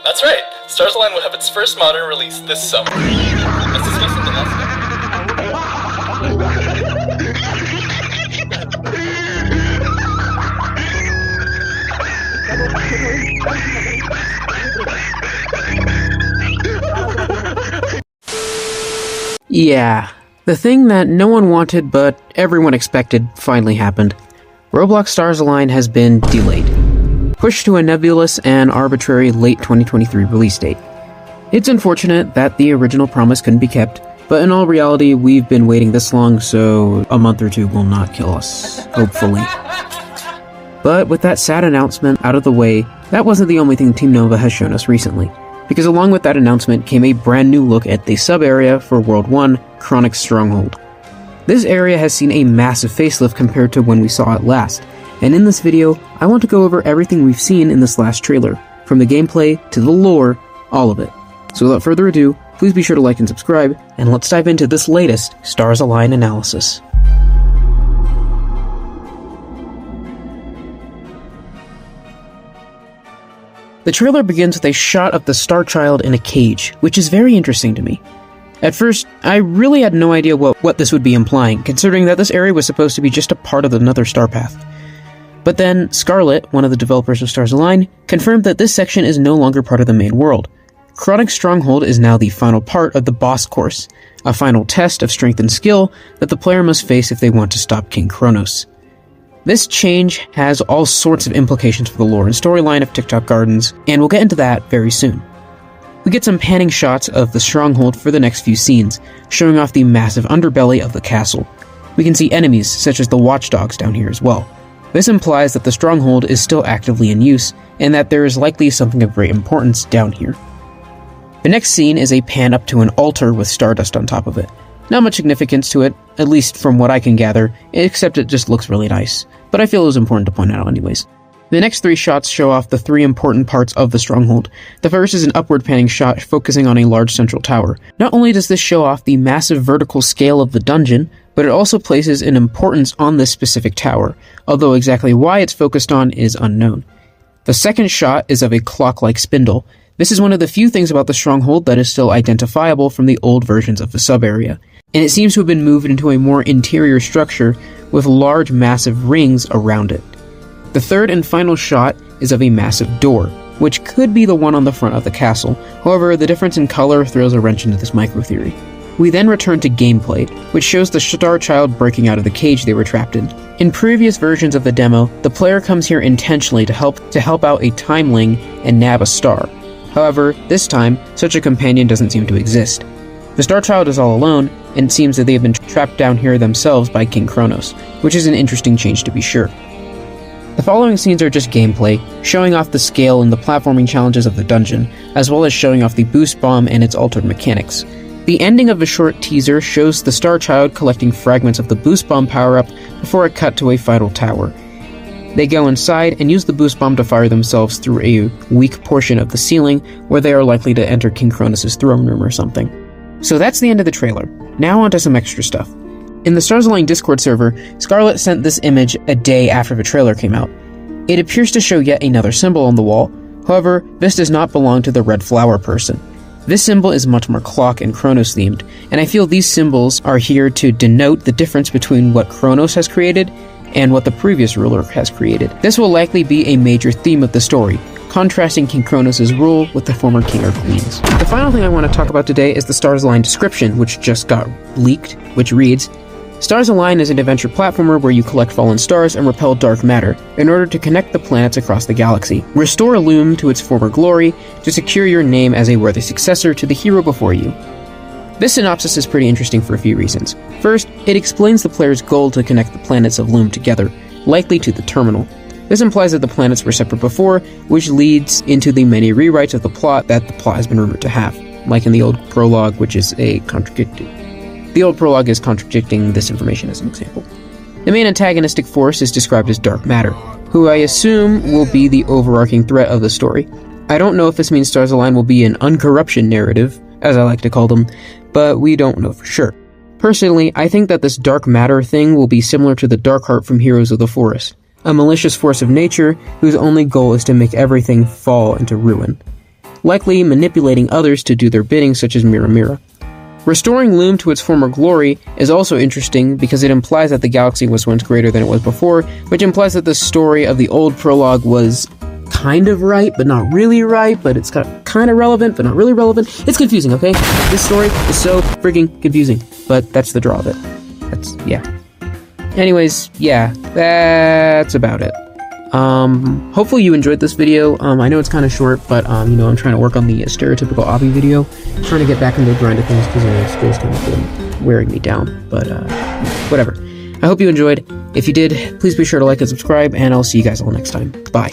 That's right, Stars Align will have its first modern release this summer. As discussed in the last Yeah, the thing that no one wanted but everyone expected finally happened. Roblox Stars Align has been delayed, pushed to a nebulous and arbitrary late 2023 release date. It's unfortunate that the original promise couldn't be kept, but in all reality, we've been waiting this long, so a month or two will not kill us, hopefully. But with that sad announcement out of the way, that wasn't the only thing Team Nova has shown us recently, because along with that announcement came a brand new look at the sub-area for World 1, Chronic Stronghold. This area has seen a massive facelift compared to when we saw it last, and in this video, I want to go over everything we've seen in this last trailer, from the gameplay to the lore, all of it. So without further ado, please be sure to like and subscribe, and let's dive into this latest Stars Align analysis. The trailer begins with a shot of the Star Child in a cage, which is very interesting to me. At first, I really had no idea what this would be implying, considering that this area was supposed to be just a part of another star path. But then, Scarlet, one of the developers of Stars Align, confirmed that this section is no longer part of the main world. Chronic Stronghold is now the final part of the boss course, a final test of strength and skill that the player must face if they want to stop King Kronos. This change has all sorts of implications for the lore and storyline of TikTok Gardens, and we'll get into that very soon. We get some panning shots of the stronghold for the next few scenes, showing off the massive underbelly of the castle. We can see enemies such as the watchdogs down here as well. This implies that the stronghold is still actively in use, and that there is likely something of great importance down here. The next scene is a pan up to an altar with stardust on top of it. Not much significance to it, at least from what I can gather, except it just looks really nice, but I feel it was important to point out anyways. The next three shots show off the three important parts of the stronghold. The first is an upward panning shot focusing on a large central tower. Not only does this show off the massive vertical scale of the dungeon, but it also places an importance on this specific tower, although exactly why it's focused on is unknown. The second shot is of a clock-like spindle. This is one of the few things about the stronghold that is still identifiable from the old versions of the sub-area, and it seems to have been moved into a more interior structure with large massive rings around it. The third and final shot is of a massive door, which could be the one on the front of the castle. However, the difference in color throws a wrench into this micro-theory. We then return to gameplay, which shows the Star Child breaking out of the cage they were trapped in. In previous versions of the demo, the player comes here intentionally to help out a timeling and nab a star. However, this time, such a companion doesn't seem to exist. The Star Child is all alone, and it seems that they have been trapped down here themselves by King Kronos, which is an interesting change to be sure. The following scenes are just gameplay, showing off the scale and the platforming challenges of the dungeon, as well as showing off the boost bomb and its altered mechanics. The ending of a short teaser shows the Star Child collecting fragments of the boost bomb power-up before a cut to a final tower. They go inside and use the boost bomb to fire themselves through a weak portion of the ceiling, where they are likely to enter King Kronos' throne room or something. So that's the end of the trailer. Now onto some extra stuff. In the Stars Align Discord server, Scarlet sent this image a day after the trailer came out. It appears to show yet another symbol on the wall. However, this does not belong to the red flower person. This symbol is much more clock and Kronos themed, and I feel these symbols are here to denote the difference between what Kronos has created and what the previous ruler has created. This will likely be a major theme of the story, contrasting King Kronos' rule with the former king or queens. The final thing I want to talk about today is the Stars Align description, which just got leaked, which reads, Stars Align is an adventure platformer where you collect fallen stars and repel dark matter in order to connect the planets across the galaxy. Restore Loom to its former glory to secure your name as a worthy successor to the hero before you. This synopsis is pretty interesting for a few reasons. First, it explains the player's goal to connect the planets of Loom together, likely to the terminal. This implies that the planets were separate before, which leads into the many rewrites of the plot that the plot has been rumored to have, like in the old prologue, which is The old prologue is contradicting this information as an example. The main antagonistic force is described as dark matter, who I assume will be the overarching threat of the story. I don't know if this means Stars Align will be an uncorruption narrative, as I like to call them, but we don't know for sure. Personally, I think that this dark matter thing will be similar to the Dark Heart from Heroes of the Forest. a malicious force of nature whose only goal is to make everything fall into ruin, likely manipulating others to do their bidding, such as Mira Mira. Restoring Loom to its former glory is also interesting because it implies that the galaxy was once greater than it was before, which implies that the story of the old prologue was kind of right, but not really right, but it's kind of relevant, but not really relevant. It's confusing, okay? This story is so freaking confusing, but that's the draw of it. Yeah. Anyways, yeah, that's about it. Hopefully you enjoyed this video. I know it's kind of short, but, I'm trying to work on the stereotypical obby video. I'm trying to get back into the grind of things because, school's kind of been wearing me down, but, whatever. I hope you enjoyed. If you did, please be sure to like and subscribe, and I'll see you guys all next time. Bye.